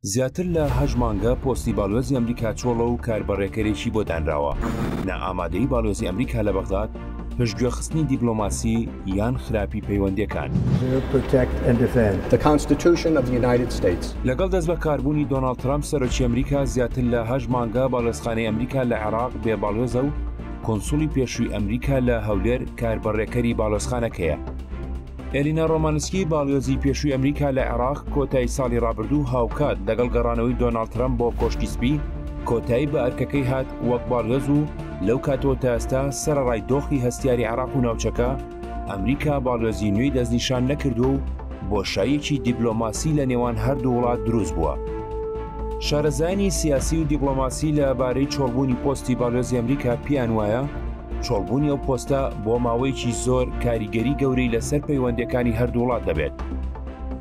زیاتر لە 8 مانگە پۆستی باڵۆزی ئەمریکا چۆڵە و کاربڕێکەرێکی بۆ دانراوە. نائامادەیی باڵۆزی ئەمریکا لە بەغداد پشتگوێخستنی دیپلۆماسی یان خراپی پەیوەندیەکان. لەگەڵ دەست بە کاربوونی دۆناڵد ترامپ سەرۆکی ئەمریکا زیاتر لە 8 مانگە باڵۆزخانەی ئەمریکا لە عێراق بێباڵۆزە و کۆنسوڵی پێشووی ئەمریکا لە هەولێر کاربڕێکەری باڵۆزخانەکەیە. ئێلینا ڕۆمانسکی باڵیۆزی پێشووی ئەمریکا لە عێراق کۆتایی ساڵی ڕابردوو هاوکات لەگەڵ گەڕانەوەی دۆناڵد ترامپ بۆ کۆشتی سپی کۆتایی بە ئەرکەکەی هات وەک باڵیۆز و لەو کاتەوە تا ئێستا سەرەڕای دۆخی هەستیاری عێراق و ناوچەکە ئەمریکا باڵیۆزی نوێی دەستنیشان نەکردو و بۆشاییەکی دیپلۆماسی لە نێوان هەردوو وڵات دروست بووە. شارەزایانی سیاسی و دیپلۆماسی لەبارەی چۆڵبوونی پۆستی باڵیۆزی ئەمریکا پیان وایە چۆڵبوونی ئەو پۆستە بۆ ماوەیەکی زۆر کاریگەری گەورەی لەسەر پەیوەندیەکانی هەردوو وڵات دەبێت.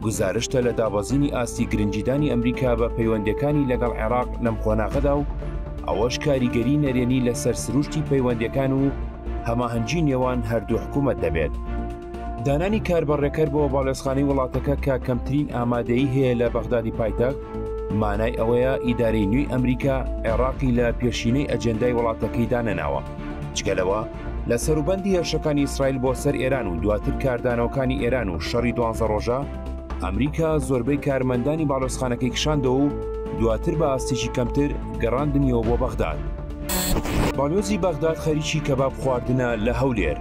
گزارشتە لە دابەزینی ئاستی گرنگیدانی ئەمریکا بە پەیوەندیەکانی لەگەڵ عێراق لەم خۆناغەدا و ئەوەش کاریگەری نەرێنی لەسەر سروشتی پەیوەندیەکان و هەماهەنگی نێوان هەردوو حکوومەت دەبێت. دانانی کاربڕێکەر بۆ باڵێزخانەی وڵاتەکە کە کەمترین ئامادەیی هەیە لە بەغدادی پایتەخت مانای ئەوەیە ئیدارەی نوێی ئەمریکا عێراقی لە پێشینەی ئەجەندای وڵاتەکەی دانەناوە. جگەلەوە لە سەروبەندی هێرشەکانی ئیسرائیل بۆ سەر ئێران و دواتر کاردانەوەکانی ئێران و شەڕی 12 ڕۆژە ئەمریکا زۆربەی کارمەندانی باڵۆزخانەکەی کشاندەوە و دواتر بە ئاستێکی کەمتر گەڕاندنیەوە بۆ بەغداد. باڵیۆزی بەغداد خەریکی کەباب خواردنە لە هەولێر.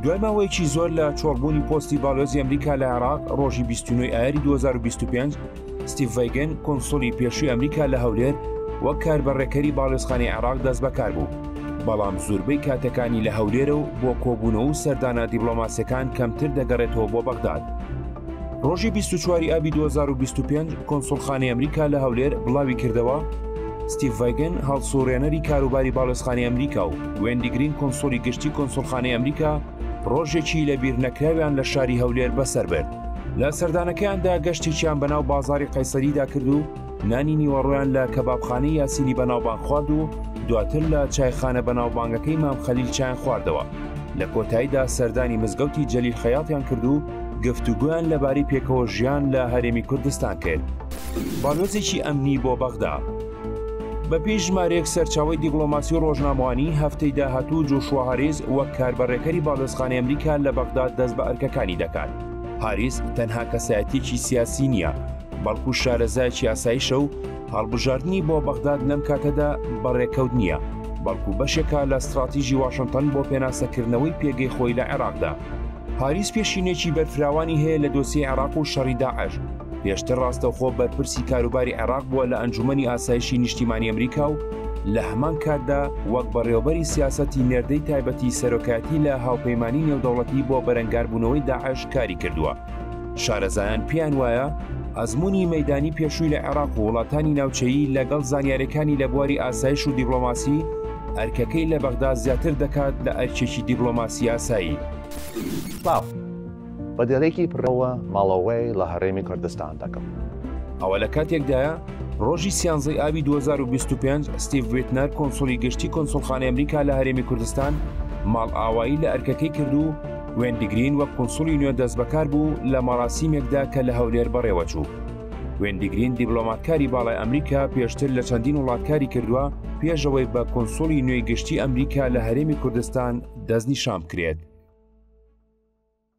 دوای ماوەیەکی زۆر لە چۆڵبوونی پۆستی باڵیۆزی ئەمریکا لە عێراق ڕۆژی 29 ئایاری 2025 ستیڤ ڤایگن کۆنسوڵی پێشووی ئەمریکا لە هەولێر وەک کاربڕێکەری باڵۆزخانەی عێراق دەست بەکار بوو. بەڵام زۆربەی کاتەکانی لە هەولێرە و بۆ کۆبوونەوە و سەردانە دیپلۆماسیەکان کەمتر دەگەڕێتەوە بۆ بەغداد. ڕۆژی 24 ئابی 2025 کۆنسوڵخانەی ئەمریکا لە هەولێر بڵاوی کردەوە ستیڤ ڤایگن هەڵسوڕێنەری کاروباری باڵۆزخانەی ئەمریکا و وێندی گرین کۆنسوڵی گشتی کۆنسوڵخانەی ئەمریکا ڕۆژێکی لە بیر نەکراویان لە شاری هەولێر بەسەر برد. لە سەردانەکەیاندا گەشتێکیان بەناو بازاری قەیسەریدا کرد و نانی نیوەڕۆیان لە کەبابخانەی یاسینی بەناوبانگ خوارد و دواتر لە چایخانە بەناوبانگەکەی مام خەلیل چایان خواردەوە. لە کۆتاییدا سەردانی مزگەوتی جەلیل خەیاتیان کرد و گفتوگویان لەبارەی پێکەوە ژیان لە هەرێمی کوردستان کرد. باڵۆزێکی ئەمنی بۆ بەغدا. بەپێی ژمارەیەک سەرچاوەی دیپلۆماسی و ڕۆژنامەوانی هەفتەی داهاتوو جۆشوا هاریس وەک کاربڕێکەری باڵۆزخانەی ئەمریکا لە بەغداد دەست بە ئەرکەکانی دەکات. هاریس تەنها کەسایەتێکی سیاسی نییە، بەڵکو شارەزایەکی ئاسایشە و هەڵبژاردننی بۆ بەغداد لەم کاتەدا بەڕێکەوت نییە، بەڵکو بەشێکە لە استراتیژی واشنگتن بۆ پێناسەکردنەوەی پێگەی خۆی لە عێراقدا. هاریس پێشینێکی بەرفراوانی هەیە لە دۆسیەی عێراق و شەڕی داعش. پێشتر ڕاستەوخۆ بەرپرسی کاروباری عێراق بووە لە ئەنجومەنی ئاسایشی نیشتیمانی ئەمریکا و لە هەمان کاتدا وەک بەڕێوەبەری سیاسەتی نێردەی تایبەتی سەرۆکایەتی لە هاوپەیمانی نێودەوڵەتی بۆ بەرەنگاربوونەوەی داعش کاری کردووە. شارەزایان پیان وایە ئەزموونی مەیدانی پێشووی لە عێراق و وڵاتانی ناوچەیی لەگەڵ زانیاریەکانی لە بواری ئاسایش و دیپلۆماسی ئەرکەکەی لە بەغداد زیاتر دەکات لە ئەرکێکی دیپلۆماسی ئاسایی. بەدێڵێکی پرەوە ماڵەوەی لە هەرێمی کوردستان دەکەم. ئەوە لە کاتێکدایە ڕۆژی 13 ئابی 2025 ستیڤ ویتنەر کۆنسوڵی گشتی کۆنسوڵخانەی ئەمریکا لە هەرێمی کوردستان ماڵ ئاوایی لە ئەرکەکەی کرد و وێندی گرین وەک کۆنسوڵی نوێ دەست بەکار بوو لە مەراسیمێکدا کە لە هەولێر بەڕێوە چوو. وێندی گرین دیپلۆماتکاری باڵای ئەمریکا پێشتر لە چەندین وڵاتکاری کردووە پێشەوەی بە کۆنسوڵی نوێی گشتی ئەمریکا لە هەرێمی کوردستان دەستنیشان بکرێت.